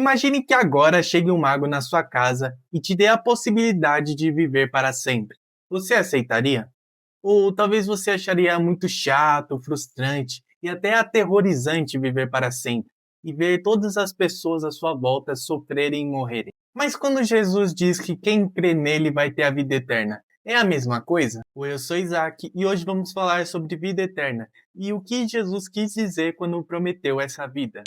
Imagine que agora chegue um mago na sua casa e te dê a possibilidade de viver para sempre. Você aceitaria? Ou talvez você acharia muito chato, frustrante e até aterrorizante viver para sempre e ver todas as pessoas à sua volta sofrerem e morrerem. Mas quando Jesus diz que quem crê nele vai ter a vida eterna, é a mesma coisa? Oi, eu sou Isaac e hoje vamos falar sobre vida eterna e o que Jesus quis dizer quando prometeu essa vida.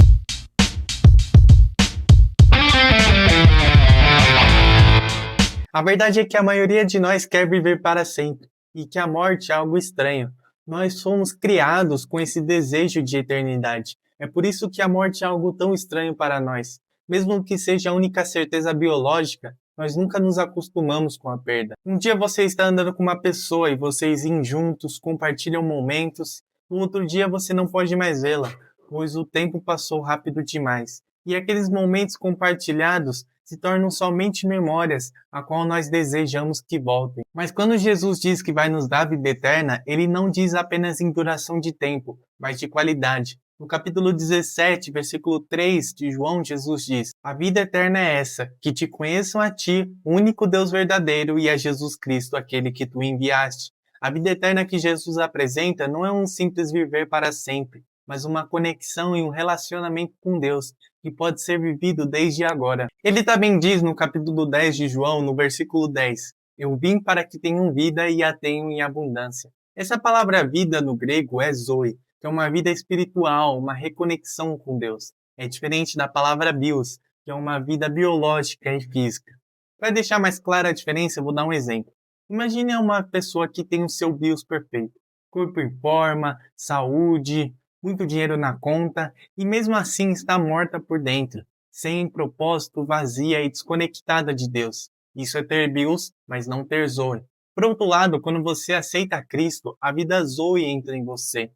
A verdade é que a maioria de nós quer viver para sempre e que a morte é algo estranho. Nós fomos criados com esse desejo de eternidade. É por isso que a morte é algo tão estranho para nós. Mesmo que seja a única certeza biológica, nós nunca nos acostumamos com a perda. Um dia você está andando com uma pessoa e vocês indo juntos, compartilham momentos. No outro dia você não pode mais vê-la, pois o tempo passou rápido demais. E aqueles momentos compartilhados se tornam somente memórias, a qual nós desejamos que voltem. Mas quando Jesus diz que vai nos dar vida eterna, ele não diz apenas em duração de tempo, mas de qualidade. No capítulo 17, versículo 3 de João, Jesus diz: A vida eterna é essa, que te conheçam a ti, o único Deus verdadeiro, e a Jesus Cristo, aquele que tu enviaste. A vida eterna que Jesus apresenta não é um simples viver para sempre, mas uma conexão e um relacionamento com Deus, que pode ser vivido desde agora. Ele também diz no capítulo 10 de João, no versículo 10, Eu vim para que tenham vida e a tenham em abundância. Essa palavra vida no grego é zoe, que é uma vida espiritual, uma reconexão com Deus. É diferente da palavra bios, que é uma vida biológica e física. Para deixar mais clara a diferença, eu vou dar um exemplo. Imagine uma pessoa que tem o seu bios perfeito. Corpo em forma, saúde, muito dinheiro na conta e mesmo assim está morta por dentro, sem propósito, vazia e desconectada de Deus. Isso é ter bios, mas não ter zoe. Por outro lado, quando você aceita Cristo, a vida zoe entra em você.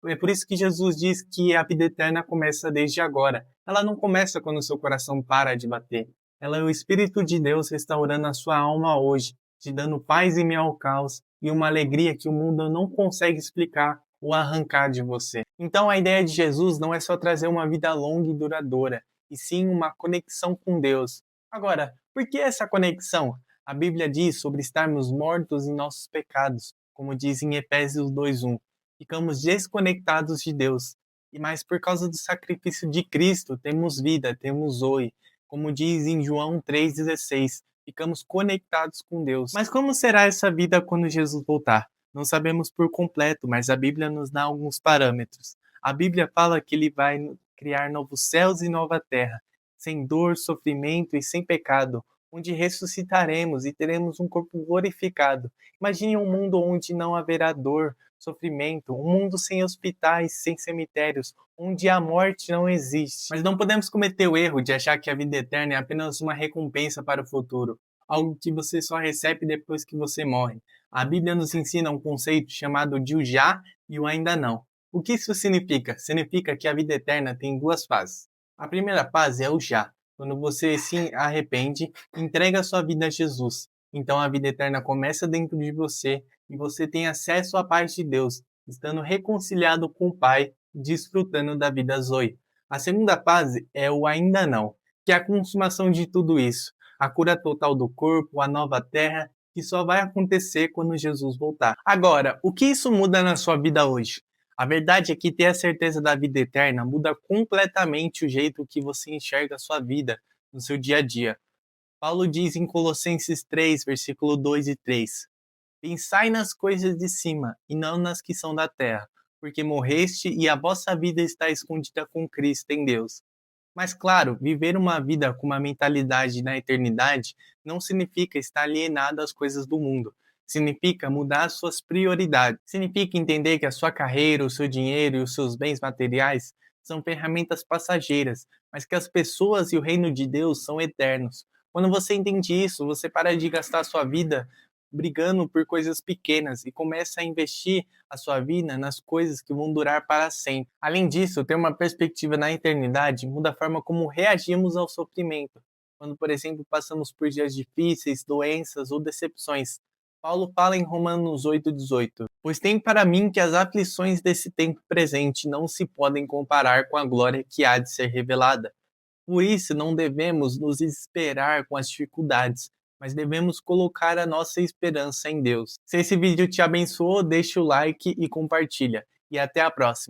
É por isso que Jesus diz que a vida eterna começa desde agora. Ela não começa quando o seu coração para de bater. Ela é o Espírito de Deus restaurando a sua alma hoje, te dando paz em meio ao caos e uma alegria que o mundo não consegue explicar ou arrancar de você. Então a ideia de Jesus não é só trazer uma vida longa e duradoura, e sim uma conexão com Deus. Agora, por que essa conexão? A Bíblia diz sobre estarmos mortos em nossos pecados, como diz em Efésios 2:1. Ficamos desconectados de Deus. E mais por causa do sacrifício de Cristo, temos vida, temos zoe. Como diz em João 3,16, ficamos conectados com Deus. Mas como será essa vida quando Jesus voltar? Não sabemos por completo, mas a Bíblia nos dá alguns parâmetros. A Bíblia fala que ele vai criar novos céus e nova terra, sem dor, sofrimento e sem pecado, onde ressuscitaremos e teremos um corpo glorificado. Imagine um mundo onde não haverá dor, sofrimento, um mundo sem hospitais, sem cemitérios, onde a morte não existe. Mas não podemos cometer o erro de achar que a vida eterna é apenas uma recompensa para o futuro, algo que você só recebe depois que você morre. A Bíblia nos ensina um conceito chamado de o já e o ainda não. O que isso significa? Significa que a vida eterna tem duas fases. A primeira fase é o já, quando você se arrepende e entrega a sua vida a Jesus. Então a vida eterna começa dentro de você e você tem acesso à paz de Deus, estando reconciliado com o Pai e desfrutando da vida Zoe. A segunda fase é o ainda não, que é a consumação de tudo isso, a cura total do corpo, a nova terra, que só vai acontecer quando Jesus voltar. Agora, o que isso muda na sua vida hoje? A verdade é que ter a certeza da vida eterna muda completamente o jeito que você enxerga a sua vida no seu dia a dia. Paulo diz em Colossenses 3, versículo 2 e 3: Pensai nas coisas de cima e não nas que são da terra, porque morreste e a vossa vida está escondida com Cristo em Deus. Mas claro, viver uma vida com uma mentalidade na eternidade não significa estar alienado às coisas do mundo. Significa mudar as suas prioridades. Significa entender que a sua carreira, o seu dinheiro e os seus bens materiais são ferramentas passageiras, mas que as pessoas e o reino de Deus são eternos. Quando você entende isso, você para de gastar a sua vida brigando por coisas pequenas e começa a investir a sua vida nas coisas que vão durar para sempre. Além disso, ter uma perspectiva na eternidade muda a forma como reagimos ao sofrimento. Quando, por exemplo, passamos por dias difíceis, doenças ou decepções. Paulo fala em Romanos 8,18: Pois tem para mim que as aflições desse tempo presente não se podem comparar com a glória que há de ser revelada. Por isso, não devemos nos desesperar com as dificuldades, mas devemos colocar a nossa esperança em Deus. Se esse vídeo te abençoou, deixa o like e compartilha. E até a próxima!